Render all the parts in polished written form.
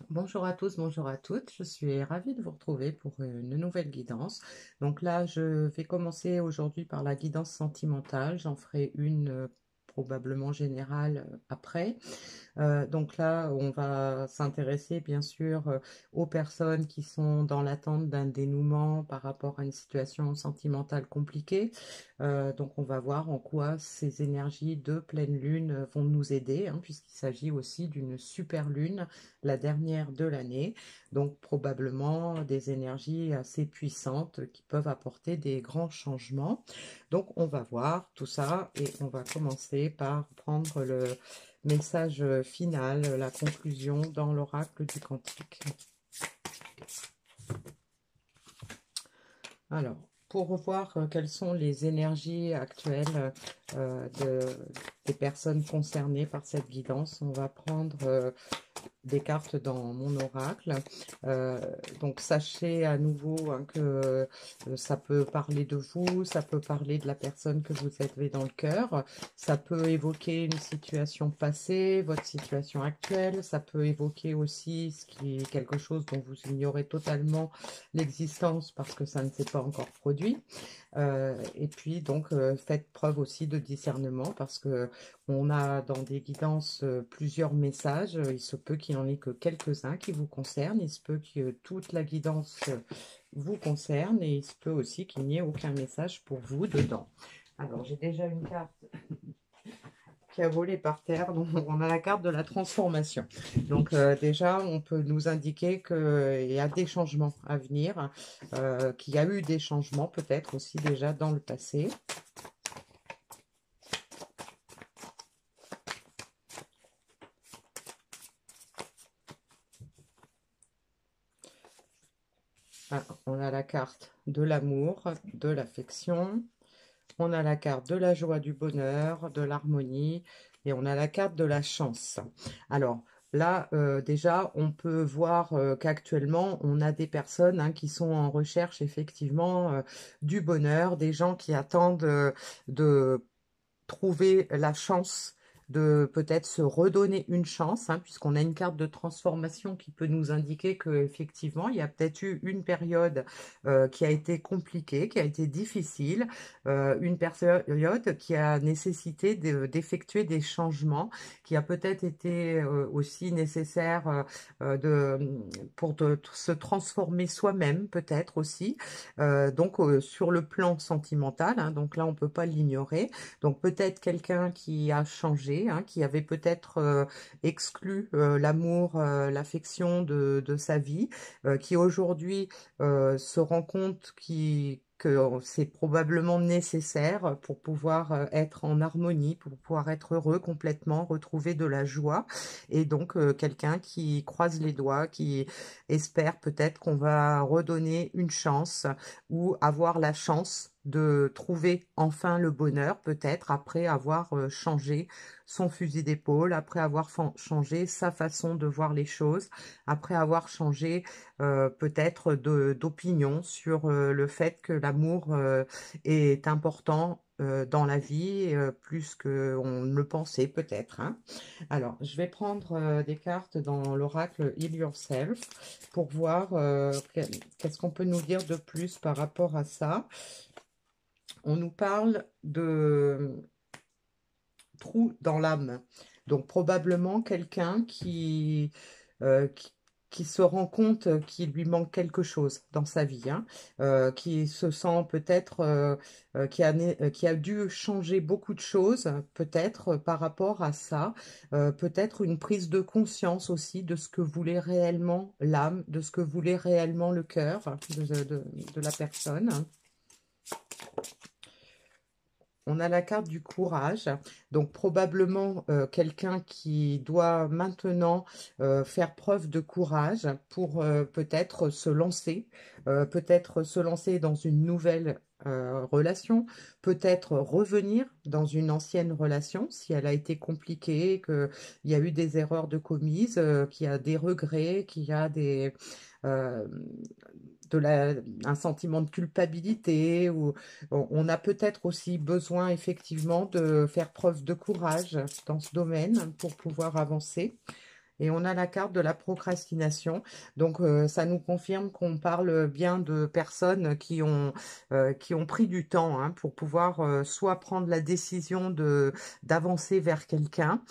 Bonjour à tous, bonjour à toutes. Je suis ravie de vous retrouver pour une nouvelle guidance. Donc là, je vais commencer aujourd'hui par la guidance sentimentale. J'en ferai une probablement générale après. Donc là, on va s'intéresser bien sûr aux personnes qui sont dans l'attente d'un dénouement par rapport à une situation sentimentale compliquée. Donc on va voir en quoi ces énergies de pleine lune vont nous aider, hein, puisqu'il s'agit aussi d'une super lune, la dernière de l'année. Donc probablement des énergies assez puissantes qui peuvent apporter des grands changements. Donc on va voir tout ça et on va commencer par prendre le message final, la conclusion dans l'oracle du cantique. Alors, pour voir quelles sont les énergies actuelles des personnes concernées par cette guidance, on va prendre des cartes dans mon oracle. Euh, donc sachez à nouveau, hein, que ça peut parler de vous, ça peut parler de la personne que vous avez dans le cœur, ça peut évoquer une situation passée, votre situation actuelle, ça peut évoquer aussi ce qui est quelque chose dont vous ignorez totalement l'existence parce que ça ne s'est pas encore produit. Et puis donc faites preuve aussi de discernement parce que on a dans des guidances plusieurs messages. Il se peut qu'il n'y en ait que quelques-uns qui vous concernent. Il se peut que toute la guidance vous concerne et il se peut aussi qu'il n'y ait aucun message pour vous dedans. Alors j'ai déjà une carte qui a volé par terre. Donc on a la carte de la transformation. Donc déjà, on peut nous indiquer qu'il y a des changements à venir, qu'il y a eu des changements peut-être aussi déjà dans le passé. Ah, on a la carte de l'amour, de l'affection. On a la carte de la joie, du bonheur, de l'harmonie, et on a la carte de la chance. Alors là, déjà, on peut voir qu'actuellement, on a des personnes, hein, qui sont en recherche effectivement du bonheur, des gens qui attendent de trouver la chance de peut-être se redonner une chance, hein, puisqu'on a une carte de transformation qui peut nous indiquer qu'effectivement, il y a peut-être eu une période qui a été compliquée, qui a été difficile, une période qui a nécessité d'effectuer des changements, qui a peut-être été aussi nécessaire pour se transformer soi-même, peut-être aussi. Donc, sur le plan sentimental, hein, donc là, on ne peut pas l'ignorer. Donc peut-être quelqu'un qui a changé, hein, qui avait peut-être exclu l'amour, l'affection de sa vie, qui aujourd'hui se rend compte que c'est probablement nécessaire pour pouvoir être en harmonie, pour pouvoir être heureux complètement, retrouver de la joie. Et donc quelqu'un qui croise les doigts, qui espère peut-être qu'on va redonner une chance ou avoir la chance de trouver enfin le bonheur, peut-être après avoir changé son fusil d'épaule, après avoir changé sa façon de voir les choses, après avoir changé peut-être d'opinion sur le fait que l'amour est important dans la vie, plus qu'on ne le pensait peut-être, hein. Alors, je vais prendre des cartes dans l'oracle Heal Yourself pour voir qu'est-ce qu'on peut nous dire de plus par rapport à ça. On nous parle de trou dans l'âme. Donc probablement quelqu'un euh, qui, qui se rend compte qu'il lui manque quelque chose dans sa vie, hein, qui se sent peut-être, qui a dû changer beaucoup de choses, peut-être par rapport à ça, peut-être une prise de conscience aussi de ce que voulait réellement l'âme, de ce que voulait réellement le cœur de la personne. On a la carte du courage, donc probablement quelqu'un qui doit maintenant faire preuve de courage pour peut-être se lancer dans une nouvelle relation, peut-être revenir dans une ancienne relation si elle a été compliquée, qu'il y a eu des erreurs de commises, qu'il y a des regrets, qu'il y a euh, un sentiment de culpabilité, ou on a peut-être aussi besoin effectivement de faire preuve de courage dans ce domaine pour pouvoir avancer. et on a la carte de la procrastination. Donc, ça nous confirme qu'on parle bien de personnes qui ont pris du temps hein, pour pouvoir soit prendre la décision d'avancer vers quelqu'un,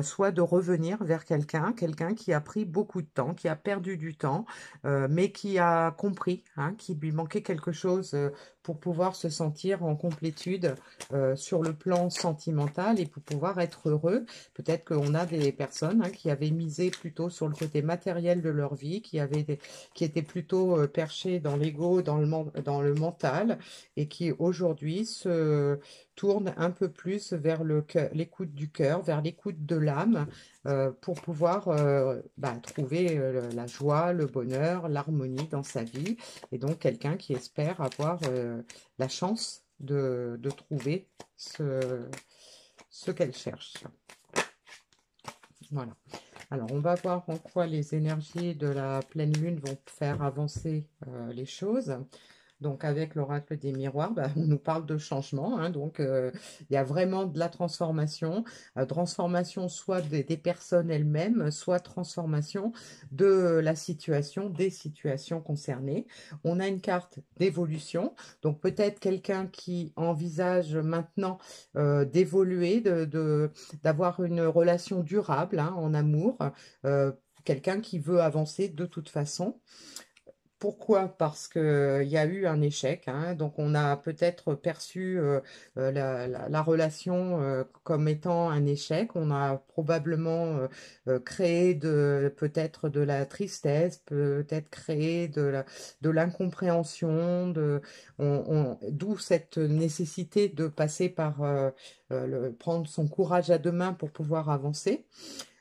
soit de revenir vers quelqu'un, quelqu'un qui a pris beaucoup de temps, qui a perdu du temps, mais qui a compris hein, qu'il lui manquait quelque chose pour pouvoir se sentir en complétude sur le plan sentimental et pour pouvoir être heureux. Peut-être qu'on a des personnes hein, qui avaient misé plutôt sur le côté matériel de leur vie, qui étaient plutôt perchées dans l'ego, dans le mental, et qui aujourd'hui se tournent un peu plus vers l'écoute du cœur, vers l'écoute de l'âme, pour pouvoir trouver la joie, le bonheur, l'harmonie dans sa vie. Et donc quelqu'un qui espère avoir la chance de trouver ce qu'elle cherche. Voilà. Alors, on va voir en quoi les énergies de la pleine lune vont faire avancer les choses. Donc, avec l'oracle des miroirs, on nous parle de changement. Hein, donc, il y a vraiment de la transformation. Transformation soit des personnes elles-mêmes, soit transformation de la situation, des situations concernées. On a une carte d'évolution. Donc, peut-être quelqu'un qui envisage maintenant d'évoluer, d'avoir une relation durable hein, en amour. Quelqu'un qui veut avancer de toute façon. Pourquoi? Parce qu'il y a eu un échec, hein, donc on a peut-être perçu la relation comme étant un échec. On a probablement créé peut-être de la tristesse, peut-être créé de l'incompréhension, d'où cette nécessité de passer par prendre son courage à deux mains pour pouvoir avancer.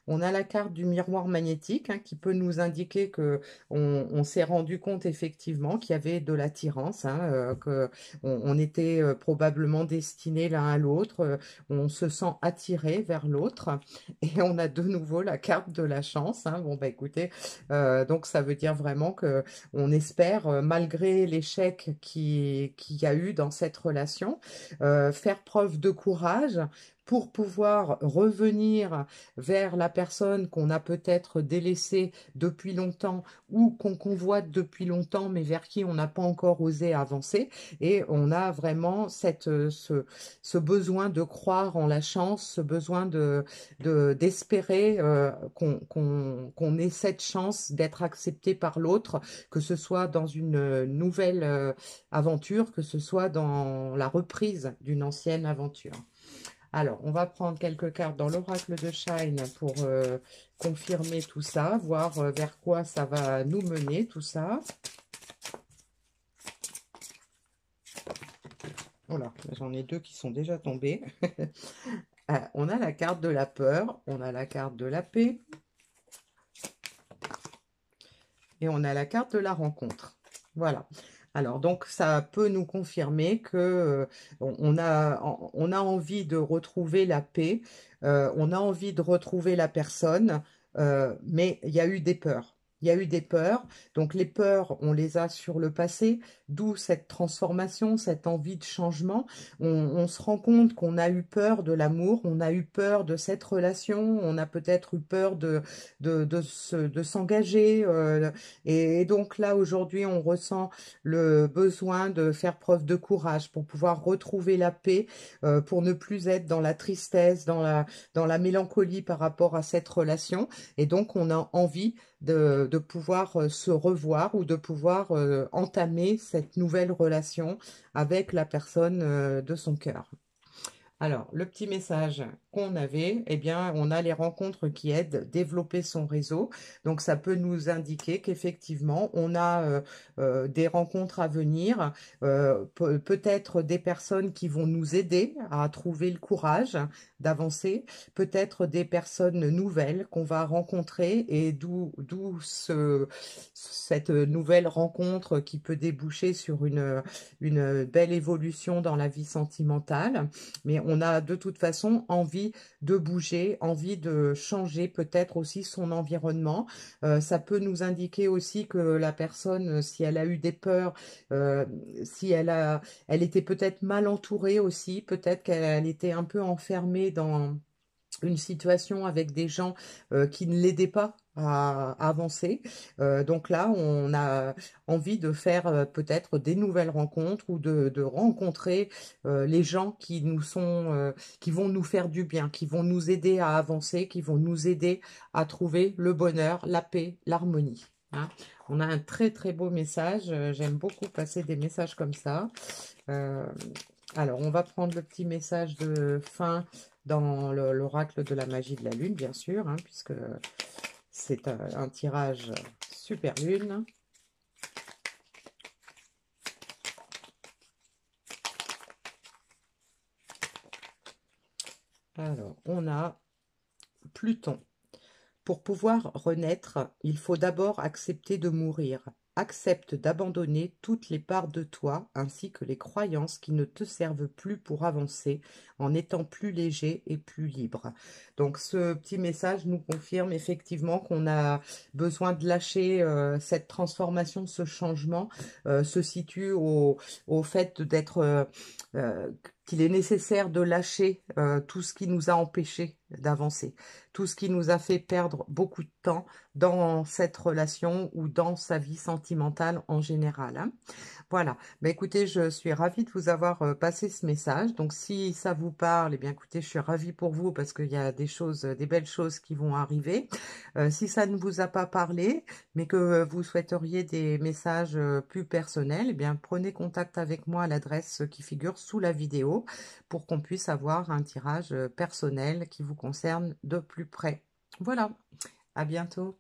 On a la carte du miroir magnétique hein, qui peut nous indiquer que on s'est rendu compte effectivement qu'il y avait de l'attirance, hein, que on était probablement destinés l'un à l'autre, on se sent attiré vers l'autre et on a de nouveau la carte de la chance. Hein. Bon bah écoutez, donc ça veut dire vraiment que on espère malgré l'échec qu'il y a eu dans cette relation, faire preuve de courage pour pouvoir revenir vers la personne qu'on a peut-être délaissée depuis longtemps ou qu'on convoite depuis longtemps, mais vers qui on n'a pas encore osé avancer. Et on a vraiment ce besoin de croire en la chance, ce besoin d'espérer qu'on ait cette chance d'être accepté par l'autre, que ce soit dans une nouvelle aventure, que ce soit dans la reprise d'une ancienne aventure. Alors, on va prendre quelques cartes dans l'oracle de Shine pour confirmer tout ça, voir vers quoi ça va nous mener, tout ça. Voilà, j'en ai deux qui sont déjà tombés. On a la carte de la peur, on a la carte de la paix et on a la carte de la rencontre. Voilà. Alors, donc, ça peut nous confirmer que on a envie de retrouver la paix, on a envie de retrouver la personne, mais il y a eu des peurs. Il y a eu des peurs, donc les peurs, on les a sur le passé, d'où cette transformation, cette envie de changement. On se rend compte qu'on a eu peur de l'amour, on a eu peur de cette relation, on a peut-être eu peur de s'engager. Et donc là, aujourd'hui, on ressent le besoin de faire preuve de courage pour pouvoir retrouver la paix, pour ne plus être dans la tristesse, dans la mélancolie par rapport à cette relation. Et donc, on a envie de pouvoir se revoir ou de pouvoir entamer cette nouvelle relation avec la personne de son cœur. Alors, le petit message qu'on avait, eh bien, on a les rencontres qui aident à développer son réseau. Donc, ça peut nous indiquer qu'effectivement, on a des rencontres à venir, peut-être des personnes qui vont nous aider à trouver le courage d'avancer, peut-être des personnes nouvelles qu'on va rencontrer et d'où cette nouvelle rencontre qui peut déboucher sur une belle évolution dans la vie sentimentale. Mais on a de toute façon envie de bouger, envie de changer peut-être aussi son environnement. Ça peut nous indiquer aussi que la personne, si elle a eu des peurs, si elle était peut-être mal entourée aussi, peut-être qu'elle était un peu enfermée dans une situation avec des gens qui ne l'aidaient pas à avancer. Donc là, on a envie de faire peut-être des nouvelles rencontres ou de rencontrer les gens qui nous sont, qui vont nous faire du bien, qui vont nous aider à avancer, qui vont nous aider à trouver le bonheur, la paix, l'harmonie. Hein. On a un très très beau message. J'aime beaucoup passer des messages comme ça. Euh, alors, on va prendre le petit message de fin dans l'oracle de la magie de la lune, bien sûr, hein, puisque c'est un tirage super lune. Alors, on a Pluton. Pour pouvoir renaître, il faut d'abord accepter de mourir. Accepte d'abandonner toutes les parts de toi ainsi que les croyances qui ne te servent plus pour avancer en étant plus léger et plus libre. Donc ce petit message nous confirme effectivement qu'on a besoin de lâcher cette transformation, ce changement se situe au fait d'être qu'il est nécessaire de lâcher tout ce qui nous a empêchés d'avancer, tout ce qui nous a fait perdre beaucoup de temps dans cette relation ou dans sa vie sentimentale en général. Hein. Voilà. Bah, écoutez, je suis ravie de vous avoir passé ce message. Donc, si ça vous parle, eh bien, écoutez, je suis ravie pour vous parce qu'il y a des choses, des belles choses qui vont arriver. Si ça ne vous a pas parlé, mais que vous souhaiteriez des messages plus personnels, eh bien, prenez contact avec moi à l'adresse qui figure sous la vidéo pour qu'on puisse avoir un tirage personnel qui vous concerne de plus près. Voilà. À bientôt.